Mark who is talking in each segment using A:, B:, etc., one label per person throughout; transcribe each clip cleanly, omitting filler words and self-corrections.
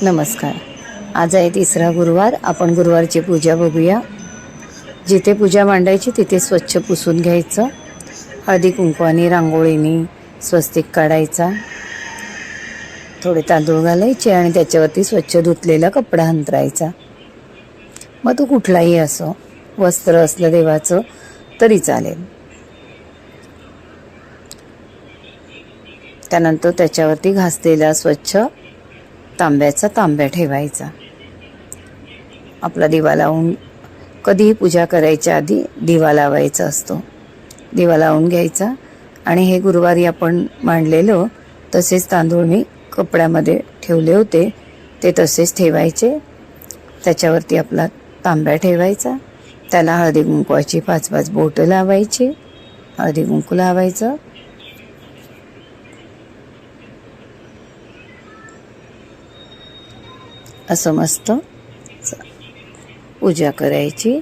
A: नमस्कार. आज आहे तिसरा गुरुवार. आपण गुरुवारची पूजा बघूया. जिथे पूजा मांडायची तिथे स्वच्छ पुसून घ्यायचं. हळदी कुंकवानी रांगोळीनी स्वस्तिक काढायचा. थोडे तांदूळ घालायचे आणि त्याच्यावरती स्वच्छ धुतलेला कपडा अंतरायचा. मग तो कुठलाही असो, वस्त्र असलं देवाचं तरी चालेल. त्यानंतर त्याच्यावरती घासलेला स्वच्छ तांब्याचा तांब्या ठेवायचा. आपला दिवा लावून, कधीही पूजा करायच्या आधी दिवा लावायचा असतो. दिवा लावून घ्यायचा आणि हे गुरुवारी आपण मांडलेलं तसेच तांदूळ मी कपड्यामध्ये ठेवले होते ते तसेच ठेवायचे. त्याच्यावरती आपला तांब्या ठेवायचा. त्याला हळदी कुंकवाची 5-5 बोटं लावायची. हळदी कुंकू लावायचं. असं मस्त पूजा करायची.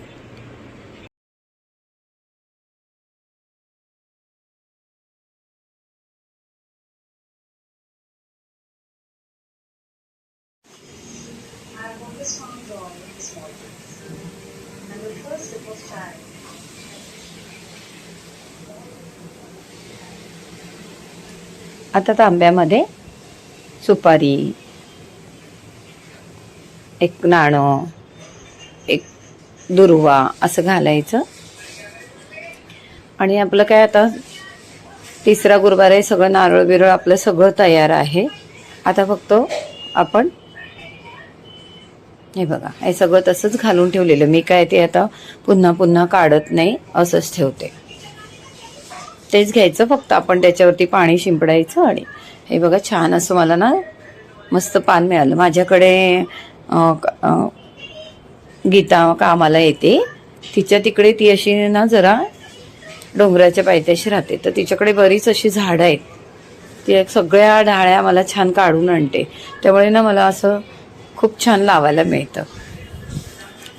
A: आता तांब्यामध्ये सुपारी, एक नाणं, एक दुर्वा असं घालायचं. आणि आपलं काय आता तिसरा गुरुवार आहे. सगळं नारळ बिरळ आपलं सगळं तयार आहे. आता फक्त आपण हे बघा, हे सगळं तसंच घालून ठेवलेलं. मी काय ते आता पुन्हा पुन्हा काढत नाही, असंच ठेवते. तेच घ्यायचं, फक्त आपण त्याच्यावरती पाणी शिंपडायचं. आणि हे बघा, छान असं मला ना मस्त पान मिळालं. माझ्याकडे गीता कामाला येते, तिच्या तिकडे ती अशी ना जरा डोंगराच्या पायथ्याशी राहते, तर तिच्याकडे बरीच अशी झाडं आहेत. ती सगळ्या डाळ्या मला छान काढून आणते. त्यामुळे ना मला असं खूप छान लावायला मिळतं.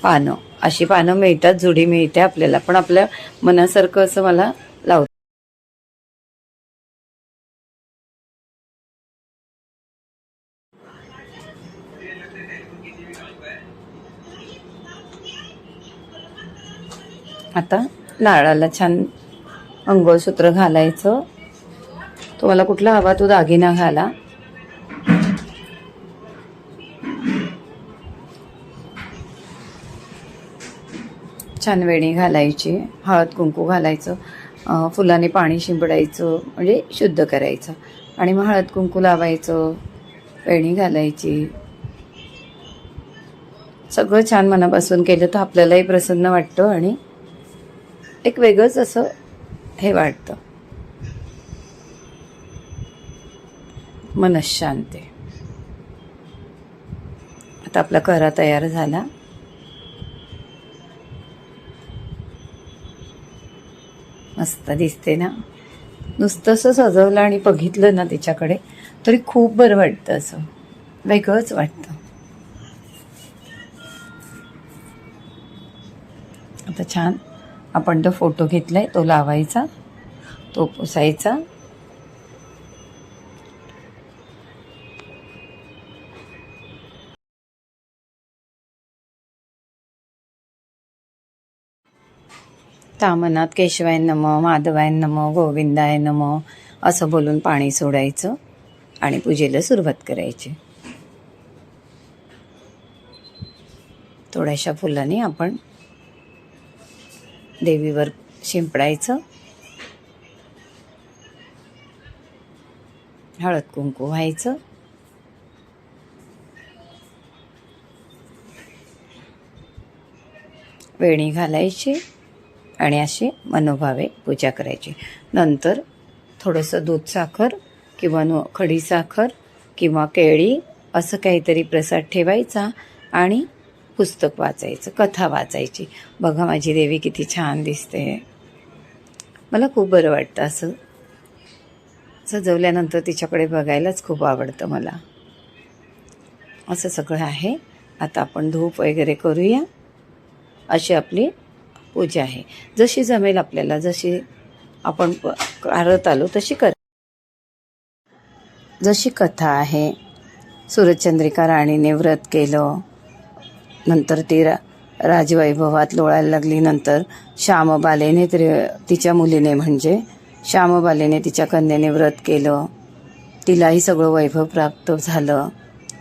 A: पानं, अशी पानं मिळतात, जुडी मिळते आपल्याला, पण आपल्या मनासारखं असं मला लावतं. आता नारळाला छान मंगळसूत्र घालायचं. तुम्हाला कुठला हवा तो दागिना घाला. छान वेणी घालायची, हळद कुंकू घालायचं, फुलाने पाणी शिंपडायचं, म्हणजे शुद्ध करायचं. आणि मग हळद कुंकू लावायचं, वेणी घालायची. सगळं छान मनापासून केलं तर आपल्यालाही प्रसन्न वाटतं आणि एक वेगळंच असं हे वाटतं, मनःशांती. आता आपला करा तयार झाला. मस्त दिसते ना. नुसतं असं सजवलं आणि बघितलं ना तिच्याकडे तरी खूप बरं वाटतं, असं वेगळंच वाटतं. आता छान आपण तो फोटो घेतलाय तो लावायचा, तो पुसायचा. तामनात केशवाय नमः, माधवाय नमः, गोविंदाय नमः असं बोलून पाणी सोडायचं आणि पूजेला सुरुवात करायची. थोड्याशा फुलाने आपण देवीवर शिंपडायचं. हळद कुंकू व्हायचं. वेणी घालायची आणि अशी मनोभावे पूजा करायची. नंतर थोडंसं दूध साखर किंवा खडी साखर किंवा केळी असं काहीतरी प्रसाद ठेवायचा आणि पुस्तक वाचायचं, कथा वाचायची. बघा माझी देवी किती छान दिसते. मला खूप बरं वाटतं असं सजवल्यानंतर. तिच्याकडे बघायलाच खूप आवडतं मला. असं सगळं आहे. आता आपण धूप वगैरे करूया. अशी आपली पूजा आहे. जशी जमेल आपल्याला, जशी आपण करत आलो तशी कर. जशी कथा आहे, सूरजचंद्रिका राणीने व्रत केलं, नंतर ती राजवैभवात लोळायला लागली. नंतर श्यामबालेने तिच्या मुलीने म्हणजे श्यामबालेने तिच्या कन्येने व्रत केलं, तिलाही सगळं वैभव प्राप्त झालं.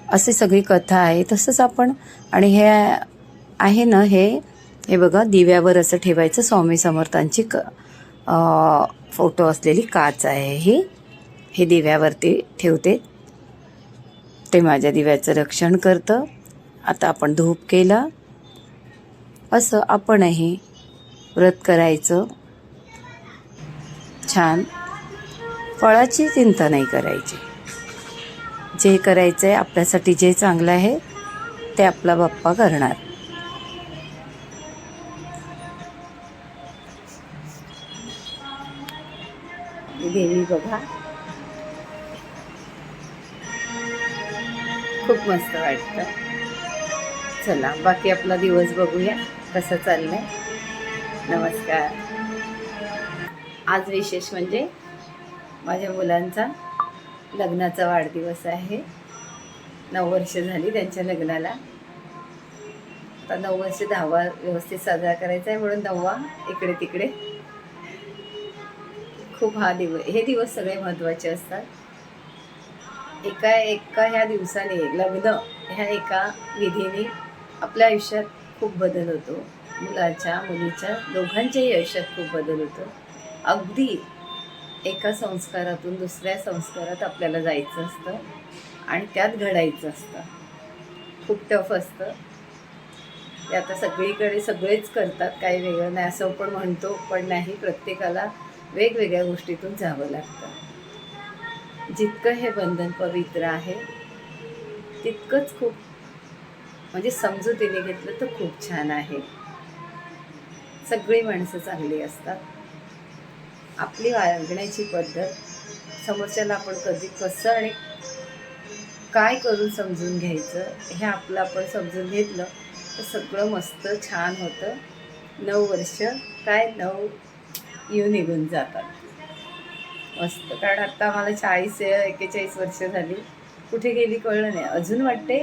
A: अशी सगळी कथा आहे. तसंच आपण आणि हे आहे ना, हे बघा दिव्यावर असं ठेवायचं. स्वामी समर्थांची फोटो असलेली काच आहे हे दिव्यावरती ठेवते. ते माझ्या दिव्याचं रक्षण करतं. आता आपण धूप केला, असं आपणही व्रत करायचं. छान फळाची चिंता नाही करायची. जे करायचं आहे आपल्यासाठी, जे चांगलं आहे ते आपला बाप्पा करणार. देवी बघा, खूप मस्त वाटतं. चला बाकी आपला दिवस बघूया कसं चाललंय. नमस्कार. आज विशेष म्हणजे माझ्या मुलांचा लग्नाचा वाढदिवस आहे. 9 वर्ष झाली त्यांच्या लग्नाला. आता 9 वर्ष 10वा व्यवस्थित साजरा करायचा आहे, म्हणून 9वा इकडे तिकडे. खूप हे दिवस सगळे महत्त्वाचे असतात. एका ह्या दिवसाने, लग्न ह्या एका विधीने आपल्या आयुष्यात खूप बदल होतो. मुलाच्या मुलीच्या दोघांच्याही आयुष्यात खूप बदल होतो. अगदी एका संस्कारातून दुसऱ्या संस्कारात आपल्याला जायचं असतं आणि त्यात घडायचं असतं. खूप टफ असतं ते. आता सगळीकडे सगळेच करतात, काही वेगळं नाही असं पण म्हणतो, पण नाही. प्रत्येकाला वेगवेगळ्या गोष्टीतून जावं लागतं. जितकं हे बंधन पवित्र आहे तितकंच खूप म्हणजे समजुतीने घेतलं तर खूप छान आहे. सगळी माणसं चांगली असतात. आपली वागण्याची पद्धत, समोरच्याला आपण कधी कसं आणि काय करून समजून घ्यायचं हे आपलं आपण समजून घेतलं तर सगळं मस्त छान होतं. 9 वर्ष काय 9 येऊन निघून जातात मस्त. कारण आत्ता मला 41 वर्ष झाली, कुठे गेली कळलं नाही. अजून वाटते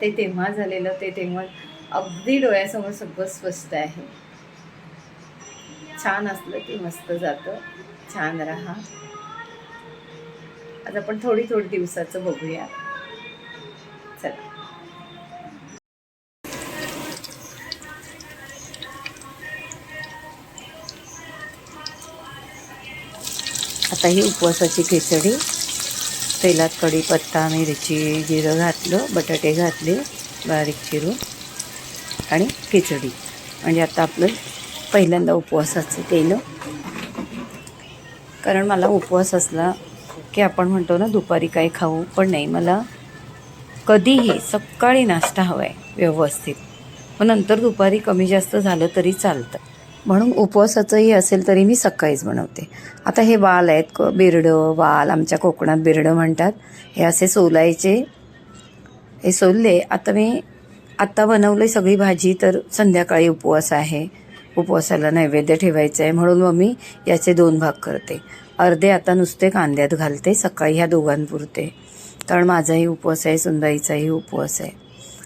A: ते तेव्हा झालेलं, ते तेव्हा अगदी डोळ्यासमोर सगळं स्पष्ट आहे. छान असलं की मस्त जातं. छान राहा. आज आपण थोडी दिवसाचं बघूया. चला. आता ही उपवासाची खिचडी. तेलात कढीपत्ता, मिरची, जिरं घातलं, बटाटे घातले बारीक चिरून आणि खिचडी. म्हणजे आता आपलं पहिल्यांदा उपवासाचं केलं. कारण मला उपवास असला की आपण म्हणतो ना दुपारी काही खाऊ, पण नाही, मला कधीही सकाळी नाश्ता हवा आहे व्यवस्थित. मग नंतर दुपारी कमी जास्त झालं तरी चालतं. म्हणून उपवासाचंही असेल तरी मी सकाळीच बनवते. आता हे वाल आहेत, बिरडं वाल, आमच्या कोकणात बिरडं म्हणतात. हे असे सोलायचे. हे सोलले. आता बनवलं सगळी भाजी, तर संध्याकाळी उपवास आहे, उपवासाला नैवेद्य ठेवायचं आहे, म्हणून मग मी याचे 2 भाग करते. अर्धे आता नुसते कांद्यात घालते सकाळी ह्या दोघांपुरते, कारण माझाही उपवास आहे, सुंदाईचाही उपवास आहे.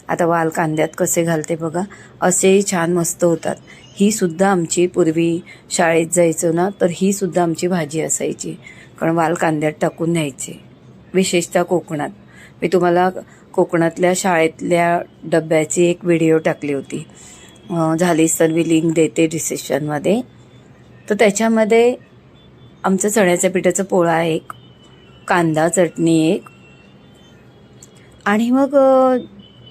A: आता वाल कांद्यात कसे घालते बघा, असेही छान मस्त होतात. ही सुद्धा आमची पूर्वी शाळेत जायचो ना, तर ही सुद्धा आमची भाजी असायची, कारण वाल कांद्यात टाकून न्यायचे. विशेषतः कोकणात. मी तुम्हाला कोकणातल्या शाळेतल्या डब्याची एक व्हिडिओ टाकली होती, झालीच तर मी लिंक देते डिस्क्रिप्शनमध्ये. तर त्याच्यामध्ये आमचं चण्याच्या पिठाचं पोळा एक, कांदा चटणी एक, आणि मग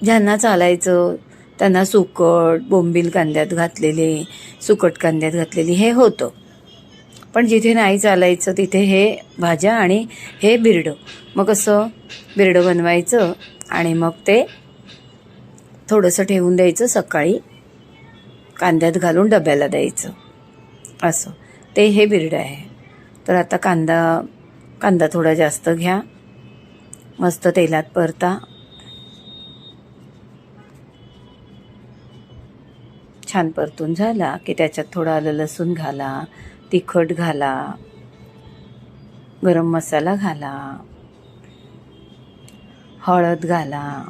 A: ज्यांना चालायचं त्यांना सुकट, बोंबील कांद्यात घातलेले, सुकट कांद्यात घातलेली हे होतं. पण जिथे नाही चालायचं तिथे हे भाज्या आणि हे बिरडं. मग असं बिरडं बनवायचं आणि मग ते थोडंसं ठेवून द्यायचं, सकाळी कांद्यात घालून डब्याला द्यायचं. असं ते हे बिरडं आहे. तर आता कांदा थोडा जास्त घ्या, मस्त तेलात परता. छान परतून झाला की त्याच्यात थोडा आलं लसूण घाला, तिखट घाला, गरम मसाला घाला, हळद घाला.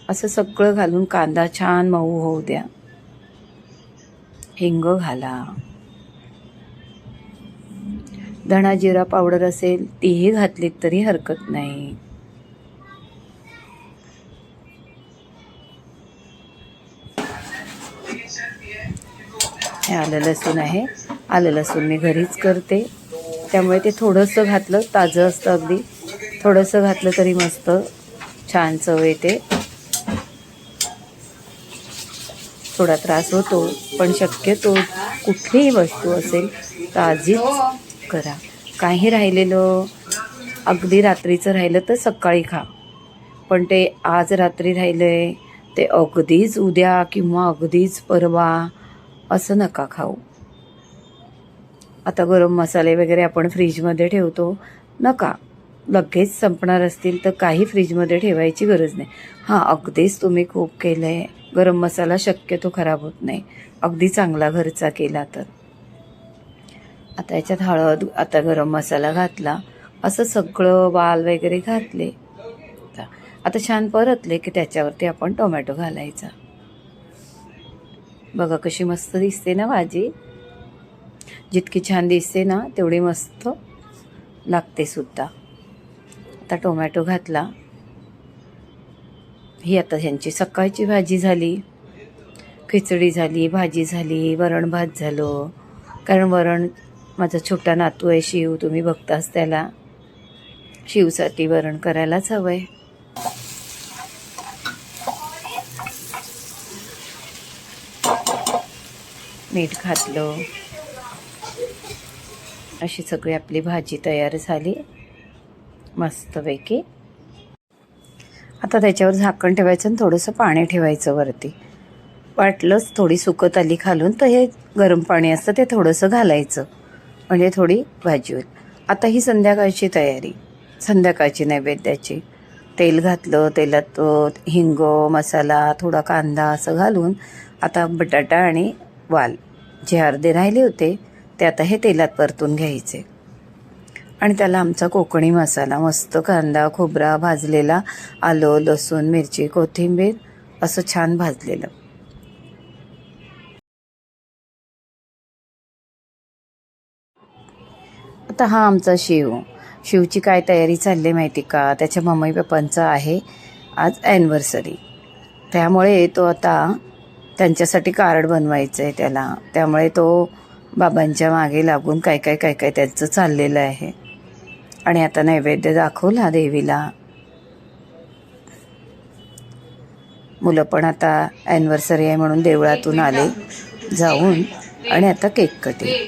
A: असं सगळं घालून कांदा छान मऊ होऊ द्या. हिंग घाला. धणा जिरा पावडर असेल तीही घातलीत तरी हरकत नाही. हे आलं लसूण आहे. आलं लसूण मी घरीच करते, त्यामुळे ते थोडंसं घातलं ताजं असतं अगदी. थोडंसं घातलं तरी मस्त छान चव येते. थोडा त्रास होतो, पण शक्यतो कुठलीही वस्तू असेल ताजीच करा. काही राहिलेलं अगदी रात्रीचं राहिलं तर सकाळी खा, पण ते आज रात्री राहिलंय ते अगदीच उद्या किंवा अगदीच परवा असं नका खाऊ. आता गरम मसाले वगैरे आपण फ्रीजमध्ये ठेवतो, नका. लगेच संपणार असतील तर काही फ्रीजमध्ये ठेवायची गरज नाही. हां, अगदीच तुम्ही खूप केलं आहे, गरम मसाला शक्यतो खराब होत नाही, अगदी चांगला घरचा केला तर. आता याच्यात हळद, आता गरम मसाला घातला, असं सगळं वाल वगैरे घातले. आता छान परतले की त्याच्यावरती आपण टोमॅटो घालायचा. बघा कशी मस्त दिसते ना भाजी. जितकी छान दिसते ना तेवढी मस्त लागते सुद्धा. आता टोमॅटो घातला. ही आता ह्यांची सकाळची भाजी झाली. खिचडी झाली, भाजी झाली, वरण भात झालं. कारण वरण माझा छोटा नातू आहे शिव, तुम्ही बघताच त्याला. शिवसाठी वरण करायलाच हवं आहे. मीठ घातलं. अशी सगळी आपली भाजी तयार झाली मस्तपैकी. आता त्याच्यावर झाकण ठेवायचं आणि थोडंसं पाणी ठेवायचं वरती. वाटलंच थोडी सुकत आली खालून तर हे गरम पाणी असतं ते थोडंसं घालायचं, म्हणजे थोडी भाजी होईल. आता ही संध्याकाळची तयारी, संध्याकाळची नैवेद्याची. तेल घातलं, तेलात हिंग, मसाला, थोडा कांदा असं घालून आता बटाटा आणि वाल जे अर्धे राहिले होते ते आता हे तेलात परतून घ्यायचे. आणि त्याला आमचा कोकणी मसाला, मस्त कांदा खोबरा भाजलेला, आलं लसूण मिरची कोथिंबीर असं छान भाजलेलं. आता हा आमचा शिवची काय तयारी चालली माहिती का? त्याच्या मम्मी पप्पांचं आहे आज ॲनिव्हर्सरी, त्यामुळे तो आता त्यांच्यासाठी कार्ड बनवायचं आहे त्याला. त्यामुळे तो बाबांच्या मागे लागून काय त्यांचं चाललेलं आहे. आणि आता नैवेद्य दाखवला देवीला. मुलं पण आता ॲनिव्हर्सरी आहे म्हणून देवळातून आले जाऊन, आणि आता केक कटिंग.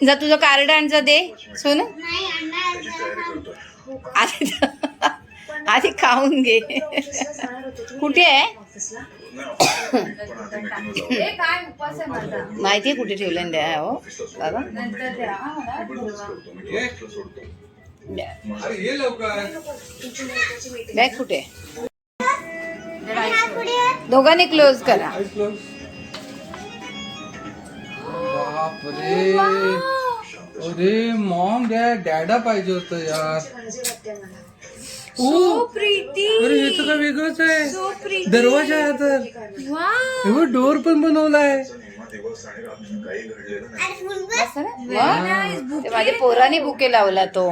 A: जा तुझं कार्ड आण, जा दे सोन. आधी खाऊन घे. कुठे आहे माहिती आहे कुठे ठेवलं द्या. हो बाबा बॅग कुठे? दोघांनी क्लोज करा.
B: बापरे, अरे मॉम डॅडा पाहिजे होतं यार. ओ प्रीती, अरे हे तर काय वेगळंच आहे. दरवाजा आहे तर डोर पण बनवलाय.
A: माझ्या पोराने बुके लावला तो.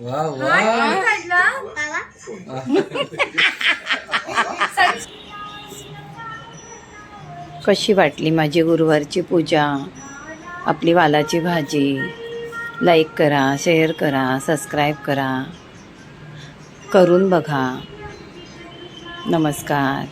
B: वा वा.
A: कशी वाटली माझी गुरुवारची पूजा, आपली वालाची भाजी? लाईक करा, शेअर करा, सबस्क्राईब करा, करून बघा. नमस्कार.